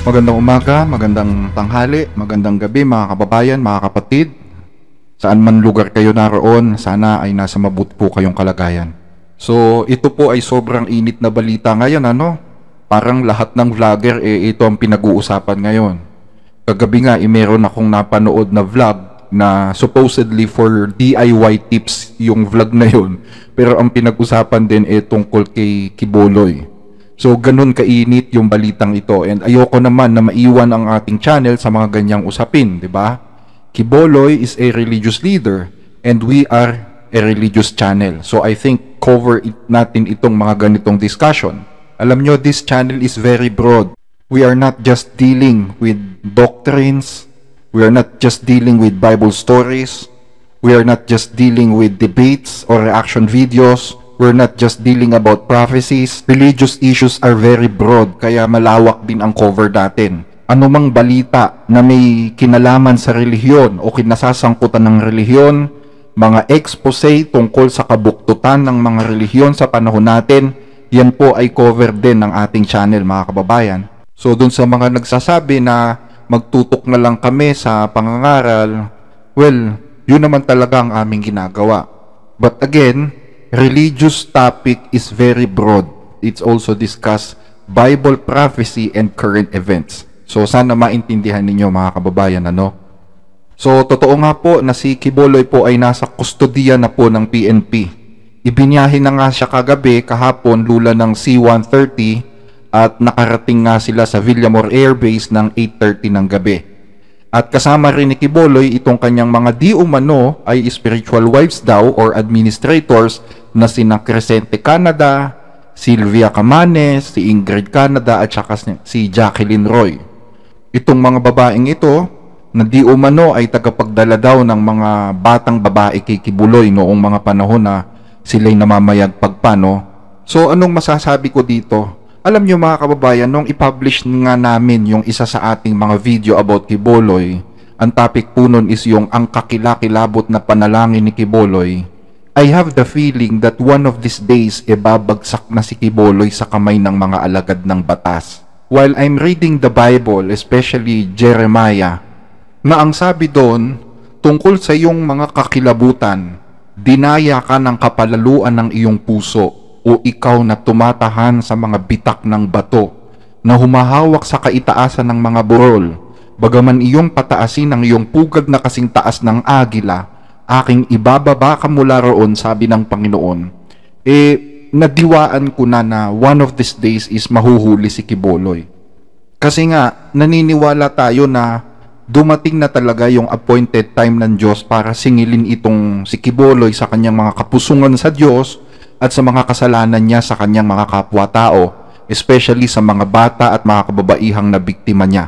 Magandang umaga, magandang tanghali, magandang gabi mga kababayan, mga kapatid. Saan man lugar kayo naroon, sana ay nasa mabuti po kayong kalagayan. So ito po ay sobrang init na balita ngayon, ano? Parang lahat ng vlogger ito ang pinag-uusapan ngayon. Kagabi nga meron akong napanood na vlog na supposedly for DIY tips yung vlog na yun. Pero ang pinag-usapan din tungkol kay Kiboloy. So, ganun kainit yung balitang ito. And ayoko naman na maiwan ang ating channel sa mga ganyang usapin, di ba? Kiboloy is a religious leader and we are a religious channel. So, I think cover natin itong mga ganitong discussion. Alam nyo, this channel is very broad. We are not just dealing with doctrines. We are not just dealing with Bible stories. We are not just dealing with debates or reaction videos. We're not just dealing about prophecies. Religious issues are very broad, kaya malawak din ang cover natin. Anumang balita na may kinalaman sa relihiyon o kinasasangkutan ng relihiyon, mga expose tungkol sa kabuktutan ng mga relihiyon sa panahon natin, yan po ay cover din ng ating channel, mga kababayan. So dun sa mga nagsasabi na magtutok na lang kami sa pangangaral, well, yun naman talaga ang aming ginagawa. But again, religious topic is very broad. It's also discuss Bible prophecy and current events. So sana maintindihan ninyo mga kababayan, ano? So totoo nga po na si Kiboloy po ay nasa kustodiya na po ng PNP. Ibinyahin na nga siya kagabi, kahapon, lula ng C-130 at nakarating nga sila sa Villamor Air Base ng 8:30 ng gabi. At kasama rin ni Kiboloy itong kanyang mga di umano ay spiritual wives daw or administrators na sina Crescente Canada, Sylvia Camanes, si Ingrid Canada at saka si Jacqueline Roy. Itong mga babaeng ito na di umano ay tagapagdala daw ng mga batang babae kay Kiboloy noong mga panahon na sila'y namamayagpag pa, no? So anong masasabi ko dito? Alam nyo mga kababayan, nung i-publish nga namin yung isa sa ating mga video about Kiboloy, ang topic po nun is yung ang kakilakilabot na panalangin ni Kiboloy. I have the feeling that one of these days babagsak na si Kiboloy sa kamay ng mga alagad ng batas. While I'm reading the Bible, especially Jeremiah, na ang sabi doon, tungkol sa iyong mga kakilabutan, dinaya ka ng kapalaluan ng iyong puso, o ikaw na tumatahan sa mga bitak ng bato, na humahawak sa kaitaasan ng mga burol, bagaman iyong pataasin ang iyong pugad na kasing taas ng agila, aking ibababa ka mula roon, sabi ng Panginoon. Nadiwaan ko na one of these days is mahuhuli si Kiboloy. Kasi nga, naniniwala tayo na dumating na talaga yung appointed time ng Diyos para singilin itong si Kiboloy sa kanyang mga kapusungan sa Diyos at sa mga kasalanan niya sa kanyang mga kapwa-tao, especially sa mga bata at mga kababaihang na biktima niya.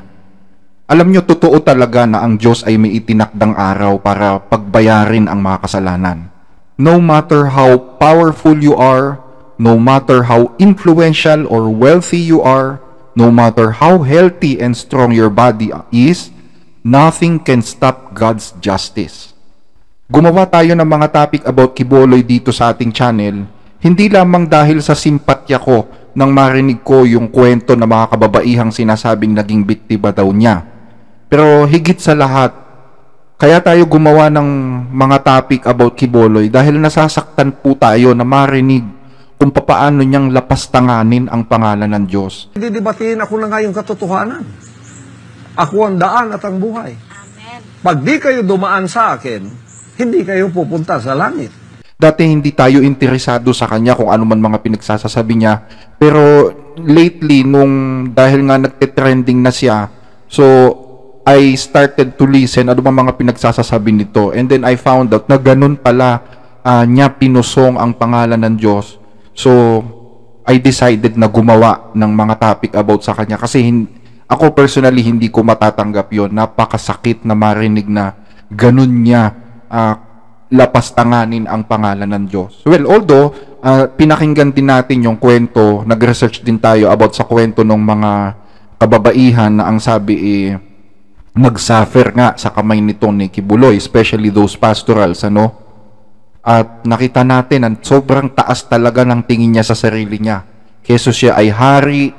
Alam nyo, totoo talaga na ang Diyos ay may itinakdang araw para pagbayarin ang mga kasalanan. No matter how powerful you are, no matter how influential or wealthy you are, no matter how healthy and strong your body is, nothing can stop God's justice. Gumawa tayo ng mga topic about Kiboloy dito sa ating channel, hindi lamang dahil sa simpatya ko nang marinig ko yung kwento ng mga kababaihang sinasabing naging biktima daw niya. Pero higit sa lahat, kaya tayo gumawa ng mga topic about Kiboloy dahil nasasaktan po tayo na marinig kung papaano niyang lapastanganin ang pangalan ng Diyos. Didibatiin ako na nga yung katotohanan. Ako ang daan at ang buhay. Amen. Pag di kayo dumaan sa akin, hindi kayo pupunta sa langit. Dati hindi tayo interesado sa kanya kung ano man mga pinagsasasabi niya. Pero lately, dahil nga nagte-trending na siya, so I started to listen ano bang mga pinagsasasabi nito. And then I found out na ganun pala niya pinusong ang pangalan ng Diyos. So I decided na gumawa ng mga topic about sa kanya. Kasi ako personally hindi ko matatanggap yon. Napakasakit na marinig na ganun niya lapastanganin ang pangalan ng Diyos. Well, although pinakinggan din natin yung kwento, nag-research din tayo about sa kwento ng mga kababaihan na ang sabi nag-suffer nga sa kamay nitong ni Kiboloy, especially those pastorals, ano? At nakita natin ang sobrang taas talaga ng tingin niya sa sarili niya. Keso siya ay hari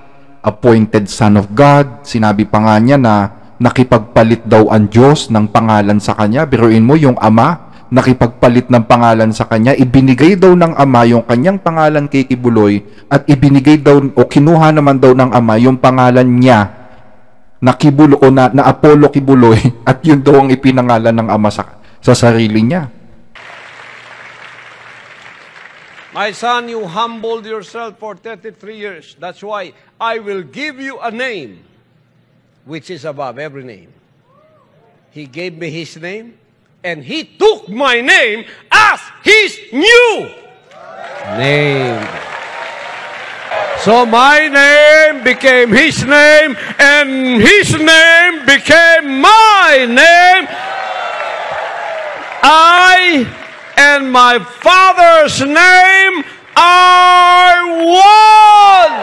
appointed Son of God. Sinabi pa nga niya na nakipagpalit daw ang Diyos ng pangalan sa kanya. Biruin mo, yung Ama, nakipagpalit ng pangalan sa kanya. Ibinigay daw ng Ama yung kanyang pangalan kay Kibuloy at ibinigay daw o kinuha naman daw ng Ama yung pangalan niya na Kibuloy o na Apollo Kibuloy at yun daw ang ipinangalan ng Ama sa sarili niya. My son, you humbled yourself for 33 years. That's why I will give you a name which is above every name. He gave me his name, and he took my name as his new name. So my name became his name, and his name became my name. I and my Father's name are one.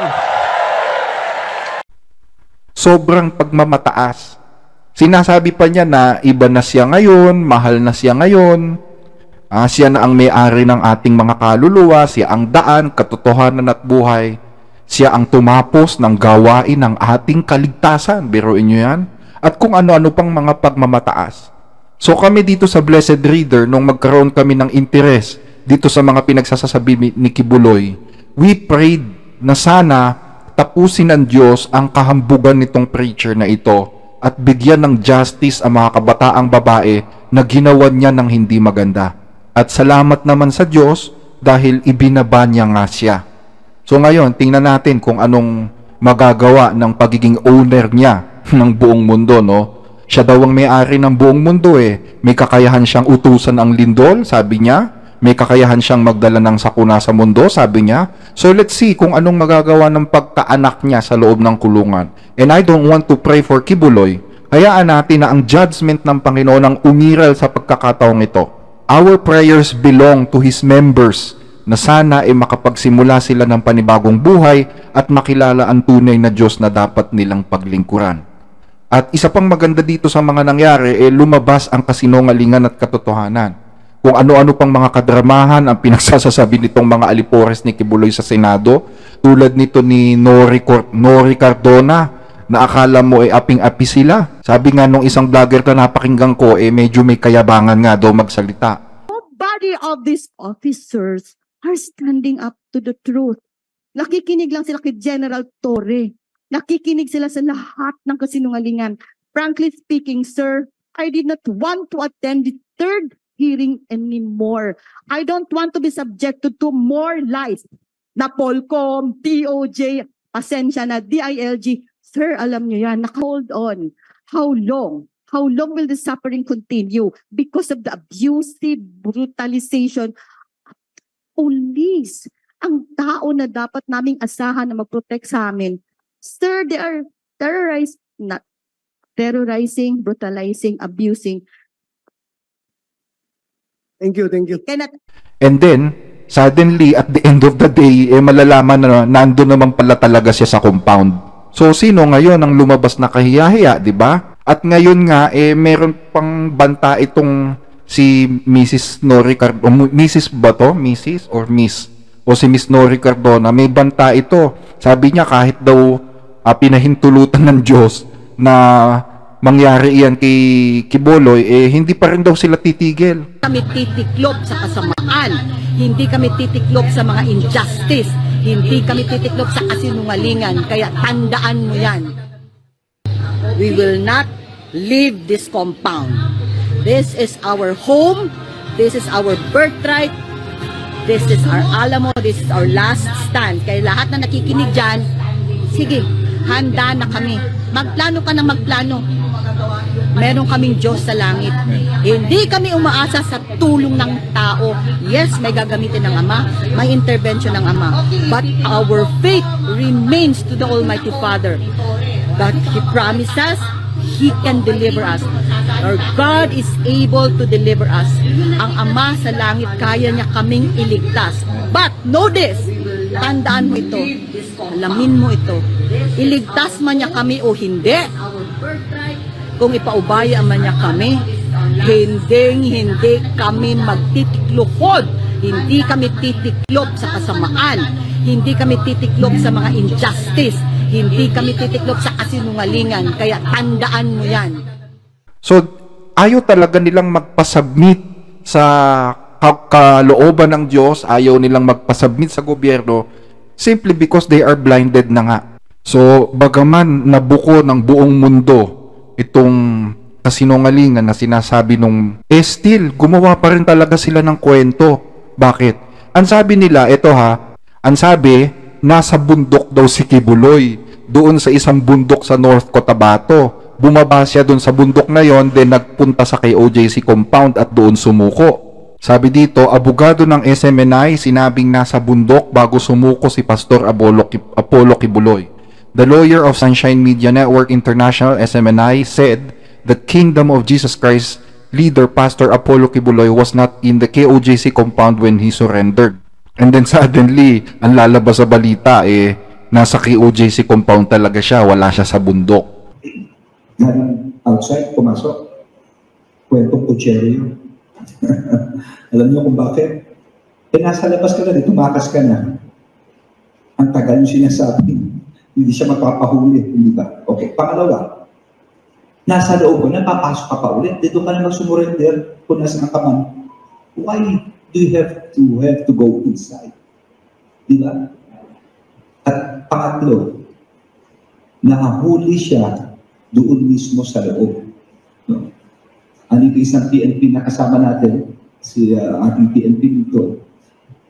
Sobrang pagmamataas. Sinasabi pa niya na iba na siya ngayon, mahal na siya ngayon. Siya na ang may-ari ng ating mga kaluluwa, siya ang daan, katotohanan at buhay. Siya ang tumapos ng gawain ng ating kaligtasan. Biruin niyo yan. At kung ano-ano pang mga pagmamataas. So kami dito sa Blessed Reader, nung magkaroon kami ng interes dito sa mga pinagsasasabi ni Kibuloy, we prayed na sana tapusin ng Diyos ang kahambugan nitong preacher na ito at bigyan ng justice ang mga kabataang babae na ginawa niya ng hindi maganda. At salamat naman sa Diyos dahil ibinaba niya nga siya. So ngayon, tingnan natin kung anong magagawa ng pagiging owner niya ng buong mundo, no? Siya daw ang may-ari ng buong mundo eh. May kakayahan siyang utusan ang lindol, sabi niya. May kakayahan siyang magdala ng sakuna sa mundo, sabi niya. So let's see kung anong magagawa ng pagkaanak niya sa loob ng kulungan. And I don't want to pray for Kibuloy. Hayaan natin na ang judgment ng Panginoon ang umiral sa pagkakataong ito. Our prayers belong to His members na sana ay makapagsimula sila ng panibagong buhay at makilala ang tunay na Diyos na dapat nilang paglingkuran. At isa pang maganda dito sa mga nangyari, lumabas ang kasinungalingan at katotohanan. Kung ano-ano pang mga kadramahan ang pinagsasasabi nitong mga alipores ni Kibuloy sa Senado, tulad nito ni Nori Cardona, na akala mo aping-api sila. Sabi nga nung isang vlogger na napakinggan ko, medyo may kayabangan nga daw magsalita. Nobody of these officers are standing up to the truth. Nakikinig lang sila kay General Torre. Nakikinig sila sa lahat ng kasinungalingan. Frankly speaking, sir, I did not want to attend the third hearing anymore. I don't want to be subjected to more lies. Na Polcom, DOJ, pasensya na, DILG. Sir, alam nyo yan, hold on. How long? How long will the suffering continue? Because of the abusive brutalization of police. Ang tao na dapat naming asahan na mag-protect sa amin. Sir, they are terrorizing, brutalizing, abusing. Thank you, thank you. And then, suddenly, at the end of the day, malalaman na nandun naman pala talaga siya sa compound. So, sino ngayon ang lumabas na kahiyahiya, di ba? At ngayon nga, meron pang banta itong si Mrs. Nori Cardona. Mrs. ba to? Mrs. or Miss? O si Miss Nori Cardona, may banta ito. Sabi niya kahit daw pinahintulutan ng Diyos na mangyari iyan kay Kibuloy, hindi pa rin daw sila titigil. Kami titiklop sa kasamaan. Hindi kami titiklop sa mga injustice. Hindi kami titiklop sa kasinungalingan. Kaya tandaan mo yan. We will not leave this compound. This is our home. This is our birthright. This is our alamo. This is our last stand. Kaya lahat na nakikinig dyan, sige, handa na kami. Magplano ka na magplano. Meron kaming Diyos sa langit. Hindi kami umaasa sa tulong ng tao. Yes, may gagamitin ng Ama, may intervention ng Ama. But our faith remains to the Almighty Father. That He promises He can deliver us. Our God is able to deliver us. Ang Ama sa langit, kaya niya kaming iligtas. But know this, tandaan mo ito, alamin mo ito, iligtas man niya kami o hindi, kung ipaubaya man niya kami, hindi kami magtitiklopod, hindi kami titiklop sa kasamaan, hindi kami titiklop sa mga injustice, Hindi kami titiklop sa kasinungalingan, kaya tandaan mo yan. So, ayaw talaga nilang magpasubmit sa kalooban ng Diyos, ayaw nilang magpasubmit sa gobyerno, simply because they are blinded na nga. So, bagaman nabuko ng buong mundo itong kasinungalingan na sinasabi nung, still, gumawa pa rin talaga sila ng kwento. Bakit? Ang sabi nila, ang sabi, nasa bundok daw si Kibuloy, doon sa isang bundok sa North Cotabato. Bumaba siya doon sa bundok na yon, then nagpunta sa KOJC compound at doon sumuko. Sabi dito, abogado ng SMNI sinabing nasa bundok bago sumuko si Pastor Apollo Kibuloy. The lawyer of Sunshine Media Network International, SMNI, said that Kingdom of Jesus Christ leader Pastor Apollo Kibuloy was not in the KOJC compound when he surrendered. And then suddenly, ang lalabas sa balita, nasa KOJC compound talaga siya, wala siya sa bundok. Outside, pumasok. Kwentong kutsero yun. Alam niyo kung bakit? Nasa labas ka na, tumakas ka na. Ang tagal yung sinasabi. Hindi siya magpapahuli, hindi ba? Okay, pangalawa, nasa loob ko, napapasok ka pa ulit, dito ka na mag-surrender kung nasa ka man. Why do you have to go inside? Di ba? At pangatlo, nakahuli siya doon mismo sa loob. No? Ang isang PNP na kasama natin, si ating PNP dito,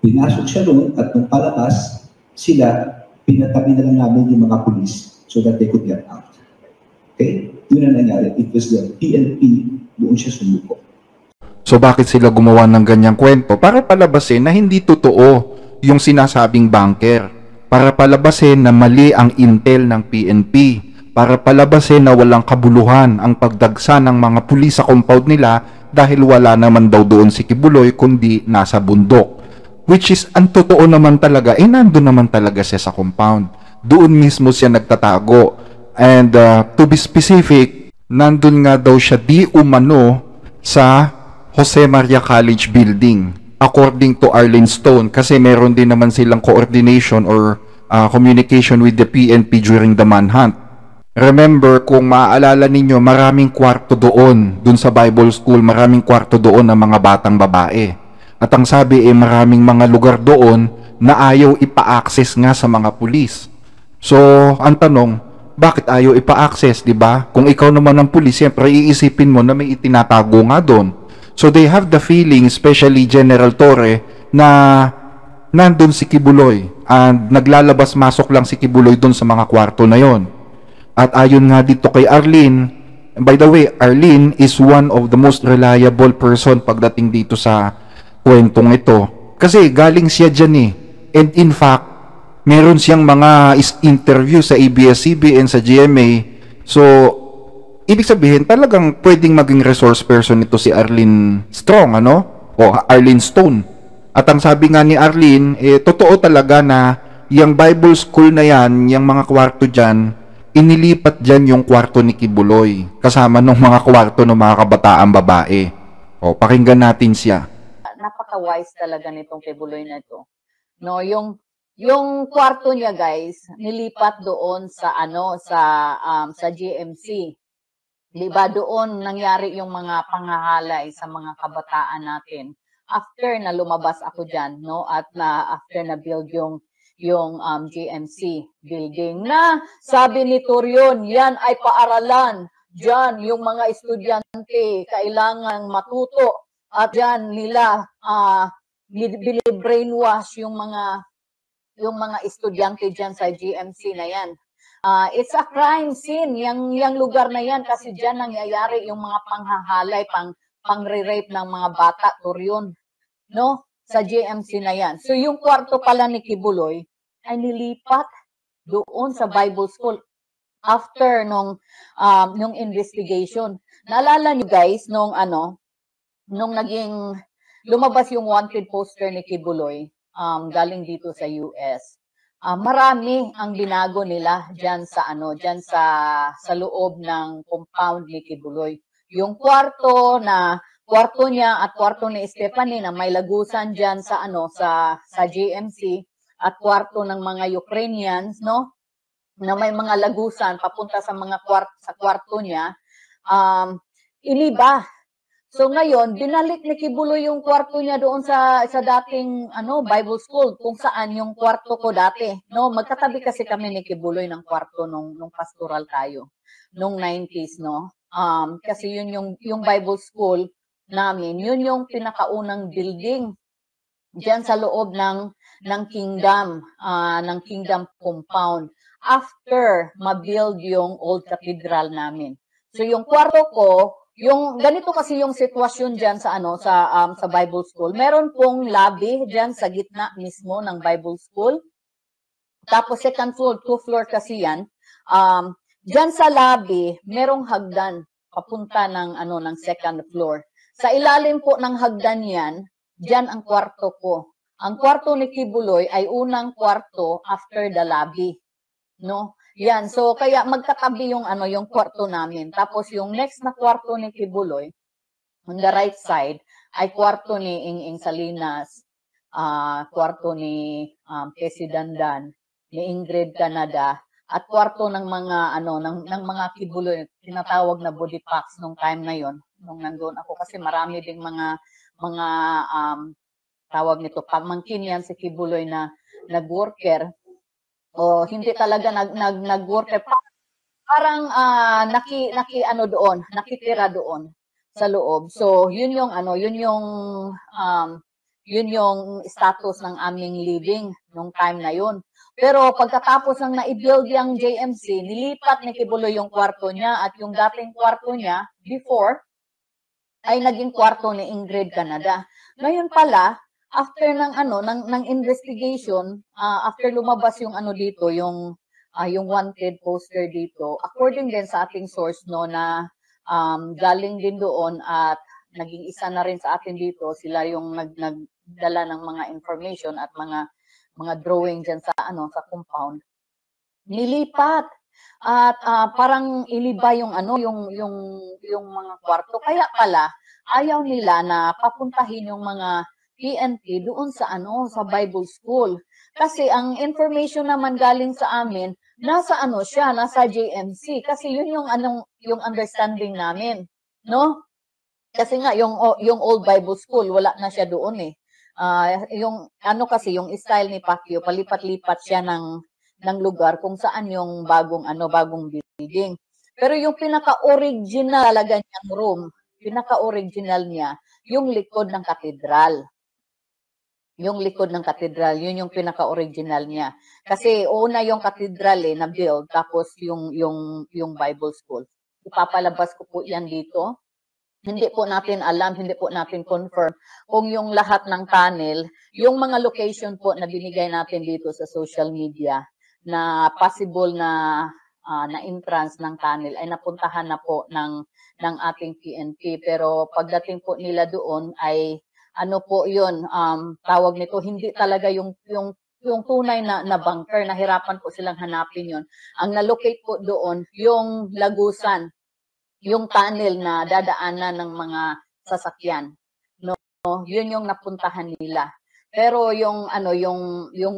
pinasok siya doon at nung palabas, sila, pinatabi na lang namin yung mga pulis so that they could get out. Okay? Yun ang nangyari. It was the PNP, doon siya sumuko. So bakit sila gumawa ng ganyang kwento? Para palabasin na hindi totoo yung sinasabing banker. Para palabasin na mali ang intel ng PNP. Para palabasin na walang kabuluhan ang pagdagsa ng mga pulis sa compound nila dahil wala naman daw doon si Kibuloy kundi nasa bundok. Which is, ang totoo naman talaga, nandun naman talaga siya sa compound. Doon mismo siya nagtatago. And to be specific, nandun nga daw siya di umano sa Jose Maria College building. According to Arlene Stone, kasi meron din naman silang coordination or communication with the PNP during the manhunt. Remember, kung maaalala ninyo, maraming kwarto doon sa Bible School, maraming kwarto doon ng mga batang babae. At ang sabi maraming mga lugar doon na ayaw ipa-access nga sa mga pulis. So, ang tanong, bakit ayaw ipa-access, di ba? Kung ikaw naman ang pulis, siyempre iisipin mo na may itinatago nga doon. So, they have the feeling, especially General Torre, na nandun si Kibuloy. And naglalabas-masok lang si Kibuloy doon sa mga kwarto na yon. At ayon nga dito kay Arlene, by the way, Arlene is one of the most reliable person pagdating dito sa kwentong ito. Kasi galing siya dyan And in fact, meron siyang mga interview sa ABS-CBN, sa GMA. So, ibig sabihin, talagang pwedeng maging resource person ito si Arlene Strong, O Arlene Stone. At ang sabi nga ni Arlene, totoo talaga na yung Bible School na yan, yung mga kwarto dyan, inilipat dyan yung kwarto ni Kibuloy, kasama ng mga kwarto ng mga kabataang babae. O, pakinggan natin siya. Napaka-wise talaga nitong Kibuloy na ito. No, yung kwarto niya, guys, nilipat doon sa sa GMC. 'Di ba doon nangyari yung mga panghahalay sa mga kabataan natin. After na lumabas ako diyan, no, at after na build yung GMC building na sabi ni Torion, yan ay paaralan. Diyan yung mga estudyante kailangan matuto at diyan nila bini-brainwash yung mga estudyante diyan sa GMC na yan. It's a crime scene yung lugar na yan kasi diyan nangyayari yung mga panghahalay, pang-rape ng mga bata, Torion, no? Sa GMC na yan. So yung kwarto pala ni Kibuloy ay nilipat doon sa Bible School after nung investigation. Naalala niyo guys nung naging lumabas yung wanted poster ni Kibuloy galing dito sa US. Marami ang binago nila diyan sa loob ng compound ni Kibuloy. Yung kwarto niya at kwarto ni Stephanie na may lagusan diyan sa GMC at kwarto ng mga Ukrainians, no? na may mga lagusan papunta sa mga sa kwarto niya, iniba. So ngayon, binalik ni Kibuloy yung kwarto niya doon sa dating Bible school kung saan yung kwarto ko dati. No, magkatabi kasi kami ni Kibuloy ng kwarto nung pastoral tayo nung 90s, no. Kasi yun yung Bible school namin, yun yung pinakaunang building diyan sa loob ng kingdom compound after ma-build yung old cathedral namin. So yung kwarto ko, yung ganito kasi yung sitwasyon diyan sa sa Bible school. Meron pong lobby diyan sa gitna mismo ng Bible school. Tapos second floor, 2 floor kasi 'yan. Diyan sa lobby, merong hagdan papunta ng ng second floor. Sa ilalim po ng hagdan 'yan, diyan ang kwarto ko. Ang kwarto ni Kibuloy ay unang kwarto after the lobby, no? Yan, so kaya magkatabi yung yung kwarto namin. Tapos yung next na kwarto ni Kibuloy, on the right side, ay kwarto ni Ing Salinas, kwarto ni Casey Dandan, ni Ingrid Canada, at kwarto ng mga ng mga Kibuloy, tinatawag na body packs nung time na yon, nung nandoon ako, kasi marami ding mga tawag nito, pamangkin yan si Kibuloy na nag-worker. O hindi talaga nag-work, parang nakitira doon sa loob. So yun yung status ng aming living nung time na yun. Pero pagkatapos ng na-build yung JMC, nilipat ni Kibuloy yung kwarto niya, at yung dating kwarto niya before ay naging kwarto ni Ingrid Canada. Ngayon pala, after ng investigation, after lumabas yung dito, yung wanted poster dito, according din sa ating source na galing din doon at naging isa na rin sa atin dito, sila yung nagdala ng mga information at mga drawing diyan sa sa compound. Nilipat at parang iniba yung yung mga kwarto, kaya pala ayaw nila na papuntahin yung mga PNP doon sa sa Bible school. Kasi ang information naman galing sa amin, nasa nasa JMC, kasi yun yung understanding namin, no? Kasi nga yung old Bible school wala na siya doon eh. Yung kasi yung style ni Pacquiao, palipat-lipat siya ng lugar kung saan yung bagong building. Pero yung pinaka-original talaga niyang room, pinaka-original niya, yung likod ng katedral. Yung likod ng katedral, yun yung pinaka-original niya. Kasi una yung katedral na-build, tapos yung Bible school. Ipapalabas ko po yan dito. Hindi po natin alam, hindi po natin confirm kung yung lahat ng tunnel, yung mga location po na binigay natin dito sa social media na possible na entrance ng tunnel ay napuntahan na po ng ating PNP. Pero pagdating po nila doon ay po yun, tawag nito, hindi talaga yung tunay na bunker, nahirapan po silang hanapin yun. Ang nalocate po doon, yung lagusan, yung tunnel na dadaanan ng mga sasakyan. No, yun yung napuntahan nila. Pero yung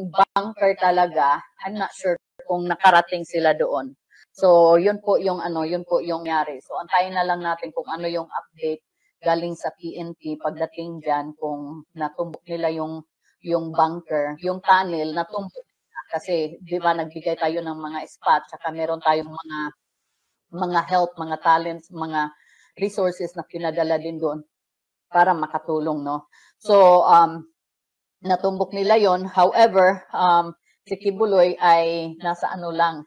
bunker talaga, I'm not sure kung nakarating sila doon. So, yun po yung nangyari. So, antayin na lang natin kung ano yung update galing sa PNP pagdating diyan, kung natumbok nila yung bunker, yung tunnel natumbok na, kasi 'di ba nagbigay tayo ng mga spot, saka meron tayong mga help, mga talents, mga resources na pinadala din doon para makatulong, no? So natumbok nila yon. However, si Kibuloy ay nasa lang,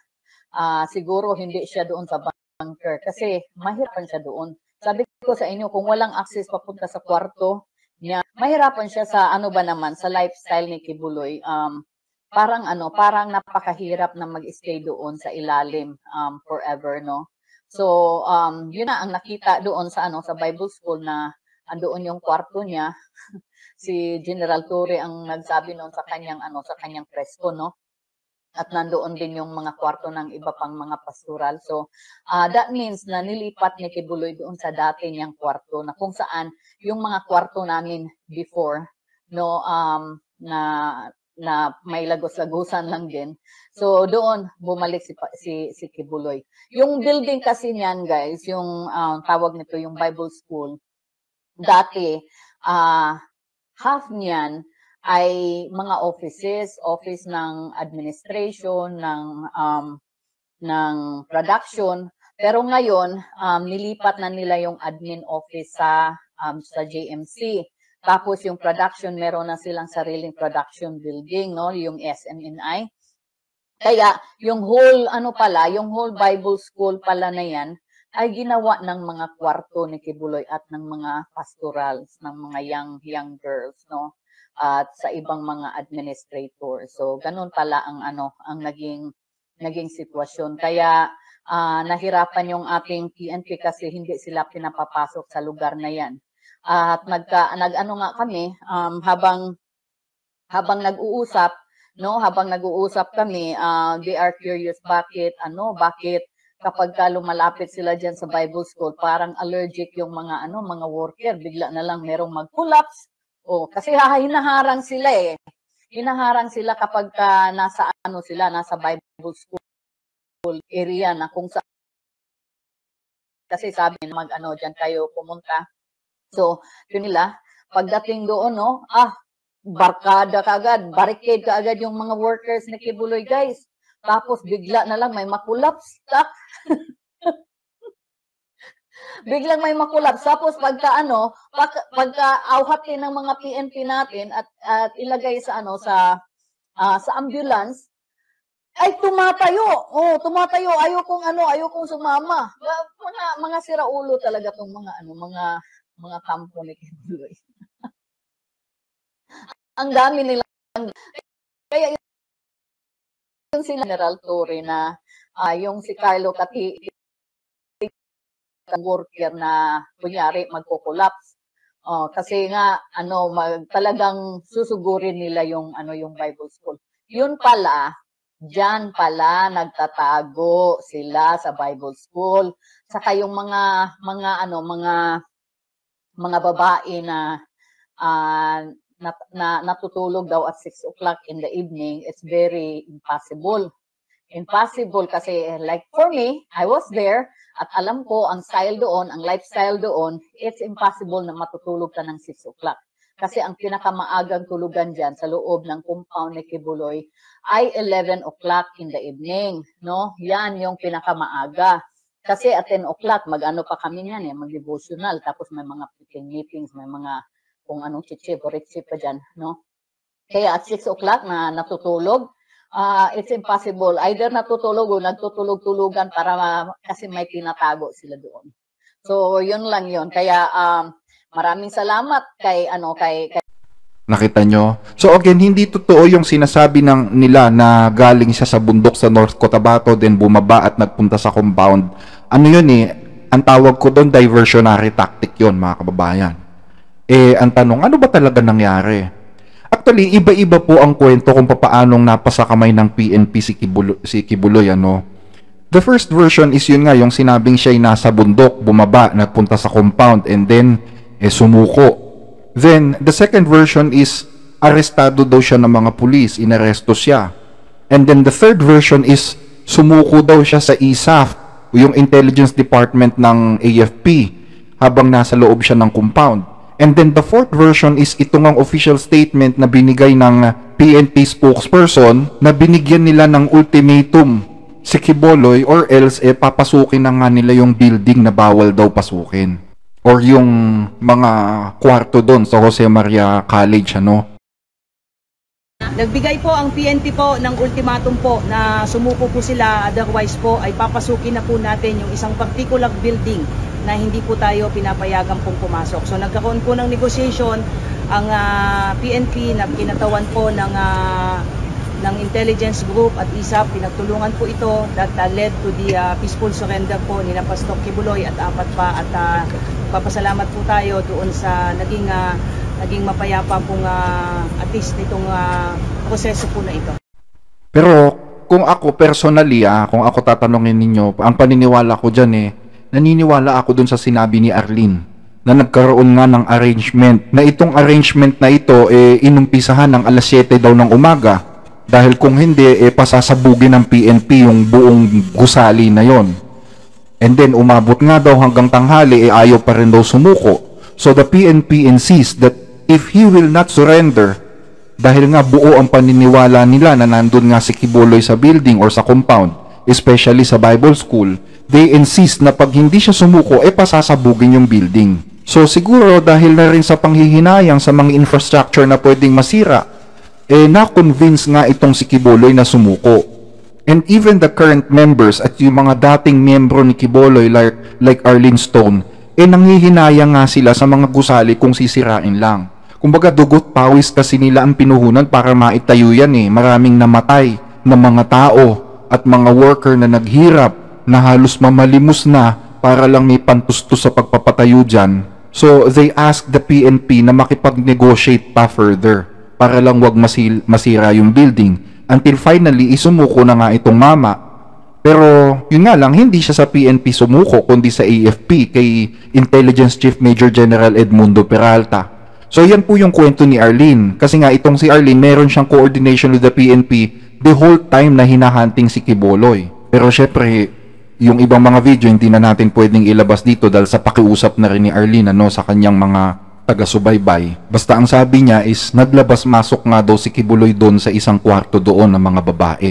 siguro hindi siya doon sa bunker kasi mahirapan siya doon. Sabi ko sa inyo, kung walang access papunta sa kwarto niya, mahirapan siya sa sa lifestyle ni Kibuloy. Parang napakahirap na mag-stay doon sa ilalim forever, no? So, yun na ang nakita doon sa sa Bible school, na andoon yung kwarto niya. Si General Torre ang nagsabi noon sa kanyang presko, no? At nandoon din yung mga kwarto ng iba pang mga pastoral. So, that means na nilipat ni Kibuloy doon sa dati niyang kwarto, na kung saan yung mga kwarto namin before, no, na na may lagos-lagusan lang din. So doon bumalik si Kibuloy. Yung building kasi niyan, guys, yung tawag nito yung Bible School. Dati half niyan ay mga office ng administration, ng production. Pero ngayon, nilipat na nila yung admin office sa JMC. Tapos yung production, meron na silang sariling production building, no? Yung SMNI. Kaya yung whole, yung whole Bible School pala na yan, ay ginawa ng mga kwarto ni Kibuloy at ng mga pastorals, ng mga young girls, no? At sa ibang mga administrator. So, ganun pala ang naging sitwasyon. Kaya, nahirapan yung ating PNP kasi hindi sila pinapapasok sa lugar na yan. At kami, habang nag-uusap, no, kami, they are curious bakit kapag lumalapit sila diyan sa Bible School, parang allergic yung mga worker, bigla na lang merong mag-collapse. Kasi hinaharang sila eh. Hinaharang sila kapag nasa Bible School area na kung saan. Kasi sabi diyan kayo pumunta. So, yun nila, pagdating doon, no, barkada kaagad, barricade kaagad yung mga workers ni Kibuloy, guys. Tapos bigla na lang may makulaps. Biglang may makulaps. Tapos pagka awhatin ng mga PNP natin at ilagay sa ambulance, ay tumatayo. Tumatayo. Ayokong sumama. Mga siraulo talaga tong mga kampo ni Kibuloy. Ang dami nilang, kaya yung si General Torre na yung si Carlo Cati, worker na kunyari magko-collapse. Kasi nga talagang susugurin nila yung Bible School. Yun pala, diyan pala nagtatago sila sa Bible School. Saka yung mga babae na natutulog daw at 6 o'clock in the evening, it's very impossible. Impossible kasi like for me, I was there at alam ko ang lifestyle doon, it's impossible na matutulog ka ng 6 o'clock. Kasi ang pinakamaagang tulugan dyan sa loob ng compound ni Kibuloy ay 11 o'clock in the evening. No? Yan yung pinakamaaga. Kasi at 10 o'clock, pa kami yan mag-devotional. Tapos may mga meetings, may mga kung anong chichi-borichi pa dyan. No? Kaya at 6 o'clock na natutulog, it's impossible. Either natutulog o nagtutulog-tulugan kasi may tinatago sila doon. So, yun lang yun. Kaya, maraming salamat kay Nakita nyo? So again, hindi totoo yung sinasabi nila na galing siya sa bundok sa North Cotabato, then bumaba at nagpunta sa compound. Ano yun ang tawag ko doon, diversionary tactic yun, mga kababayan. Ang tanong, ano ba talaga nangyari? Actually, iba-iba po ang kwento kung paanong napasa kamay ng PNP si Kibuloy, The first version is yun nga, yung sinabing siya'y nasa bundok, bumaba, nagpunta sa compound, and then, sumuko. Then, the second version is, arestado daw siya ng mga pulis, inaresto siya. And then, the third version is, sumuko daw siya sa ISAF, yung intelligence department ng AFP, habang nasa loob siya ng compound. And then, the fourth version is, itong ang official statement na binigay ng PNP spokesperson, na binigyan nila ng ultimatum si Kibuloy, or else, papasukin na nga nila yung building na bawal daw pasukin. Or yung mga kwarto doon sa Jose Maria College, Nagbigay po ang PNP po ng ultimatum po na sumuko po sila, otherwise po ay papasukin na po natin yung isang particular building na hindi po tayo pinapayagan pong pumasok. So nagkaroon po ng negotiation ang PNP na kinatawan po ng intelligence group at ISAP, pinagtulungan po ito that led to the peaceful surrender po ni Pastor Kibuloy at apat pa, at papasalamat po tayo doon sa naging mapayapa pong at least nitong proseso po na ito. Pero kung ako personally, kung ako tatanungin ninyo, ang paniniwala ko dyan naniniwala ako dun sa sinabi ni Arlene na nagkaroon nga ng arrangement, na itong arrangement na ito inumpisahan ng alas 7 daw ng umaga, dahil kung hindi, pasasabugin ng PNP yung buong gusali na yon. And then umabot nga daw hanggang tanghali, ayaw pa rin daw sumuko. So the PNP insists that if he will not surrender, dahil nga buo ang paniniwala nila na nandun nga si Quiboloy sa building or sa compound, especially sa Bible school, they insist na pag hindi siya sumuko, pasasabugin yung building. So siguro dahil na rin sa panghihinayang sa mga infrastructure na pwedeng masira, na-convince nga itong si Quiboloy na sumuko. And even the current members at yung mga dating miyembro ni Quiboloy like Arlene Stone, nanghihinayang nga sila sa mga gusali kung sisirain lang. Kumbaga dugot pawis kasi nila ang pinuhunan para maitayo yan Maraming namatay na mga tao at mga worker na naghirap na halos mamalimos na para lang may pantustos sa pagpapatayo dyan. So they asked the PNP na makipag-negotiate pa further para lang wag masira yung building. Until finally, isumuko na nga itong mama. Pero yun nga lang, hindi siya sa PNP sumuko, kundi sa AFP kay Intelligence Chief Major General Edmundo Peralta. So yan po yung kwento ni Arlene. Kasi nga itong si Arlene, meron siyang coordination with the PNP the whole time na hinahunting si Quiboloy. Pero syempre, yung ibang mga video hindi na natin pwedeng ilabas dito dahil sa pakiusap na rin ni Arlene sa kanyang mga taga-subaybay. Basta ang sabi niya is naglabas-masok nga daw si Quiboloy doon sa isang kwarto doon ng mga babae.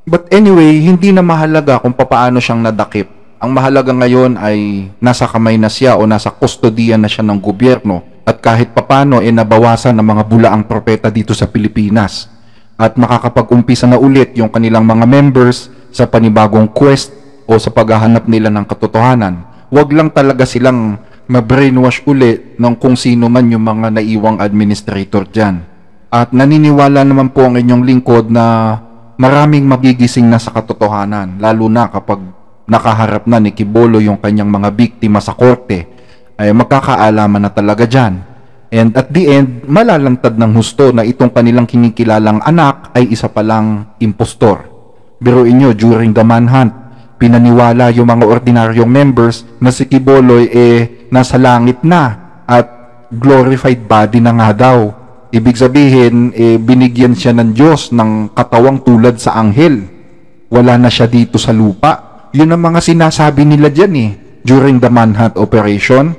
But anyway, hindi na mahalaga kung papaano siyang nadakip. Ang mahalaga ngayon ay nasa kamay na siya o nasa kustodiya na siya ng gobyerno at kahit papaano nabawasan ng mga bulaang propeta dito sa Pilipinas at makakapag-umpisa na ulit yung kanilang mga members sa panibagong quest o sa paghahanap nila ng katotohanan. Huwag lang talaga silang ma-brainwash ulit ng kung sino man yung mga naiwang administrator dyan. At naniniwala naman po ang inyong lingkod na maraming magigising na sa katotohanan, lalo na kapag nakaharap na ni Quiboloy yung kanyang mga biktima sa korte, ay magkakaalaman na talaga dyan. And at the end, malalantad ng husto na itong kanilang kinikilalang anak ay isa palang impostor. Biruin nyo, during the manhunt, pinaniwala yung mga ordinaryong members na si Quiboloy nasa langit na at glorified body na nga daw. Ibig sabihin, binigyan siya ng Diyos ng katawang tulad sa anghel. Wala na siya dito sa lupa. Yun ang mga sinasabi nila dyan during the manhunt operation.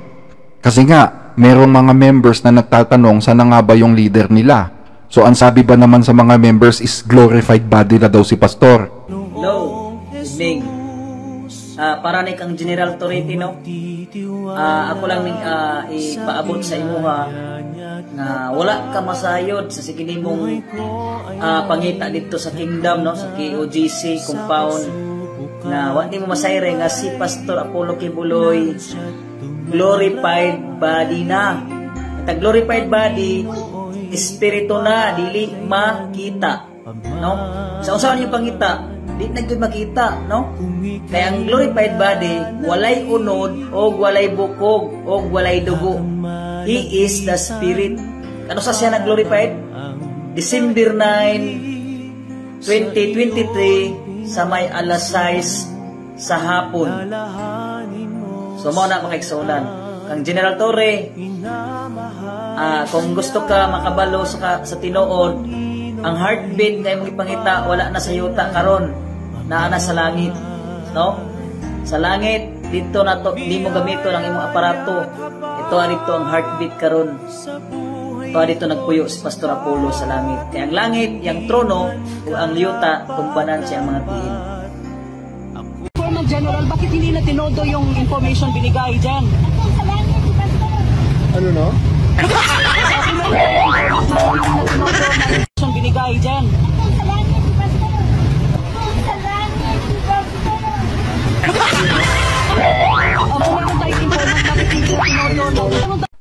Kasi nga, merong mga members na nagtatanong saan nga ba yung leader nila. So ang sabi ba naman sa mga members is glorified body na daw si Pastor. Hello, evening. Para ni kang General Torretino, ako lang ipaabot sa imuha na wala ka masayod sa sige mong pangita dito sa kingdom, no, sa KOGC compound, na wala mo masayre nga si Pastor Apollo Quiboloy glorified body na. At glorified body, espiritu na dili makita, no? Sa usahan yung pangita di na gyud makita, no? Kaya ang glorified body walay unod o walay bukog o walay dugo. He is the spirit. Ano sa siya na glorified? December 9, 2023 sa may alas 6 sa hapon. So mo na makiksunan kang General Torre, kung gusto ka makabalo sa tinuod, ang heartbeat nga imong ipangita wala na sa yuta karon, naa na sa langit, no? Sa langit dito na to, di mo gamito ang imong aparato. Ito dito ang heartbeat karon. Ito dito nagpuyo si Pastor Apollo sa langit. Kaya ang langit, yung trono o ang yuta, kumpanan siya ang mga tihin. Former General, bakit hindi na tinodo yung information binigay dyan? Ano no? Information binigay dyan.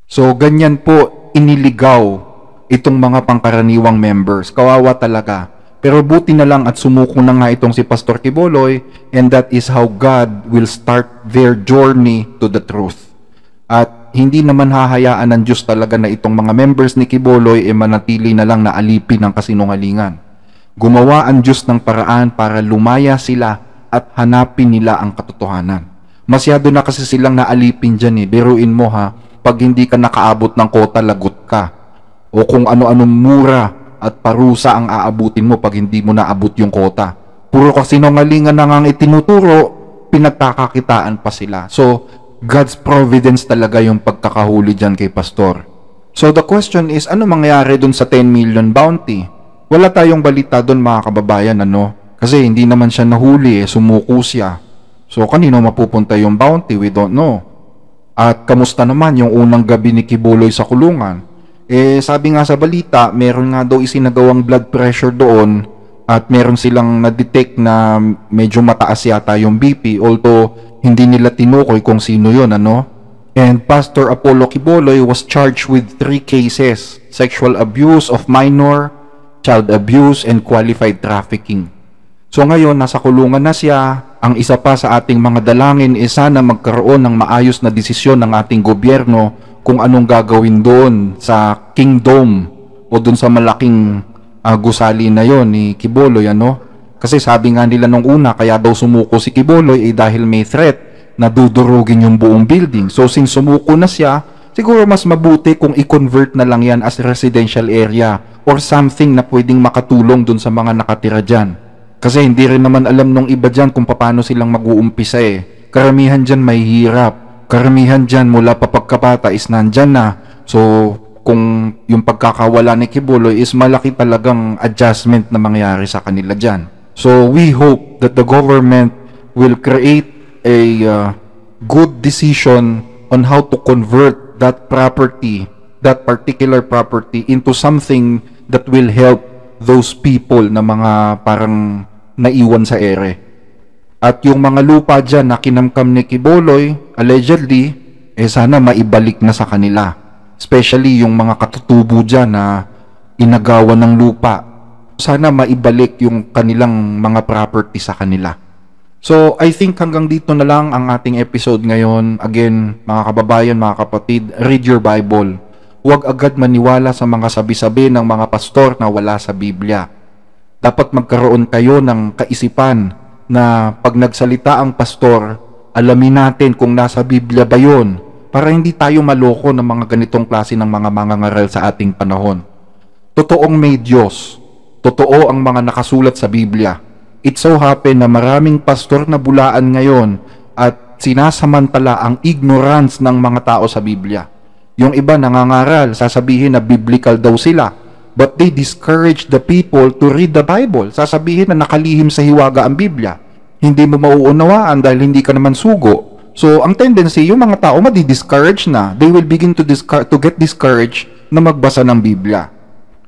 So ganyan po iniligaw itong mga pangkaraniwang members. Kawawa talaga. Pero buti na lang at sumuko na nga itong si Pastor Quiboloy, and that is how God will start their journey to the truth. At hindi naman hahayaan ng Diyos talaga na itong mga members ni Quiboloy manatili na lang na alipin ng kasinungalingan. Gumawa ang Diyos ng paraan para lumaya sila at hanapin nila ang katotohanan. Masyado na kasi silang naalipin dyan. Biruin mo ha, pag hindi ka nakaabot ng kota, lagot ka. O kung ano-anong mura at parusa ang aabutin mo pag hindi mo naabot yung kota. Puro kasinungalingan na ngang itinuturo, pinagkakakitaan pa sila. So, God's providence talaga yung pagkakahuli dyan kay Pastor. So, the question is, ano mangyayari dun sa 10 million bounty? Wala tayong balita dun, mga kababayan, ano? Kasi hindi naman siya nahuli, sumuko siya. So, kanino mapupunta yung bounty? We don't know. At kamusta naman yung unang gabi ni Kibuloy sa kulungan? Sabi nga sa balita, meron nga daw isinagawang blood pressure doon at meron silang na-detect na medyo mataas yata yung BP, although hindi nila tinukoy kung sino yun, ano? And Pastor Apollo Kibuloy was charged with 3 cases: sexual abuse of minor, child abuse, and qualified trafficking. So ngayon, nasa kulungan na siya. Ang isa pa sa ating mga dalangin is sana magkaroon ng maayos na desisyon ng ating gobyerno kung anong gagawin doon sa kingdom o doon sa malaking gusali na yon ni Kibuloy, ano? Kasi sabi nga nila nung una, kaya daw sumuko si Kibuloy dahil may threat na dudurugin yung buong building. So since sumuko na siya, siguro mas mabuti kung i-convert na lang yan as residential area or something na pwedeng makatulong doon sa mga nakatira dyan. Kasi hindi rin naman alam nung iba dyan kung paano silang mag-uumpisa eh. Karamihan dyan may hirap. Karamihan dyan mula pa pagkabata is nandyan na. So, kung yung pagkakawala ni Kibuloy is malaki talagang adjustment na mangyari sa kanila dyan. So, we hope that the government will create a good decision on how to convert that property, that particular property, into something that will help those people na mga parang naiwan sa ere. At yung mga lupa dyan na kinamkam ni Kibuloy, allegedly, sana maibalik na sa kanila. Especially yung mga katutubo dyan na inagawan ng lupa. Sana maibalik yung kanilang mga property sa kanila. So, I think hanggang dito na lang ang ating episode ngayon. Again, mga kababayan, mga kapatid, read your Bible. Huwag agad maniwala sa mga sabi-sabi ng mga pastor na wala sa Biblia. Dapat magkaroon kayo ng kaisipan na pag nagsalita ang pastor, alamin natin kung nasa Biblia ba yun, para hindi tayo maloko ng mga ganitong klase ng mga mangangaral sa ating panahon. Totoong may Diyos. Totoo ang mga nakasulat sa Biblia. It so happen na maraming pastor na bulaan ngayon at sinasamantala ang ignorance ng mga tao sa Biblia. Yung iba nangangaral, sasabihin na biblical daw sila. But they discourage the people to read the Bible. Sasabihin na nakalihim sa hiwaga ang Biblia. Hindi mo mauunawaan dahil hindi ka naman sugo. So, ang tendency, yung mga tao madi-discourage na. They will begin to get discouraged na magbasa ng Biblia.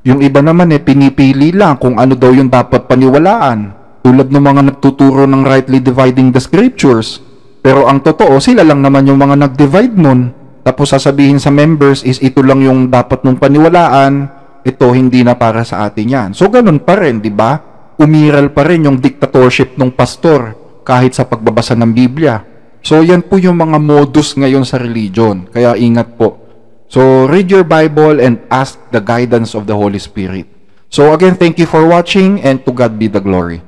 Yung iba naman pinipili lang kung ano daw yung dapat paniwalaan. Tulad ng mga nagtuturo ng rightly dividing the scriptures. Pero ang totoo, sila lang naman yung mga nag-divide nun. Tapos sasabihin sa members is ito lang yung dapat mong paniwalaan. Ito hindi na para sa atin yan. So ganun pa rin, di ba? Umiral pa rin yung dictatorship ng pastor kahit sa pagbabasa ng Biblia. So yan po yung mga modus ngayon sa religion. Kaya ingat po. So read your Bible and ask the guidance of the Holy Spirit. So again, thank you for watching and to God be the glory.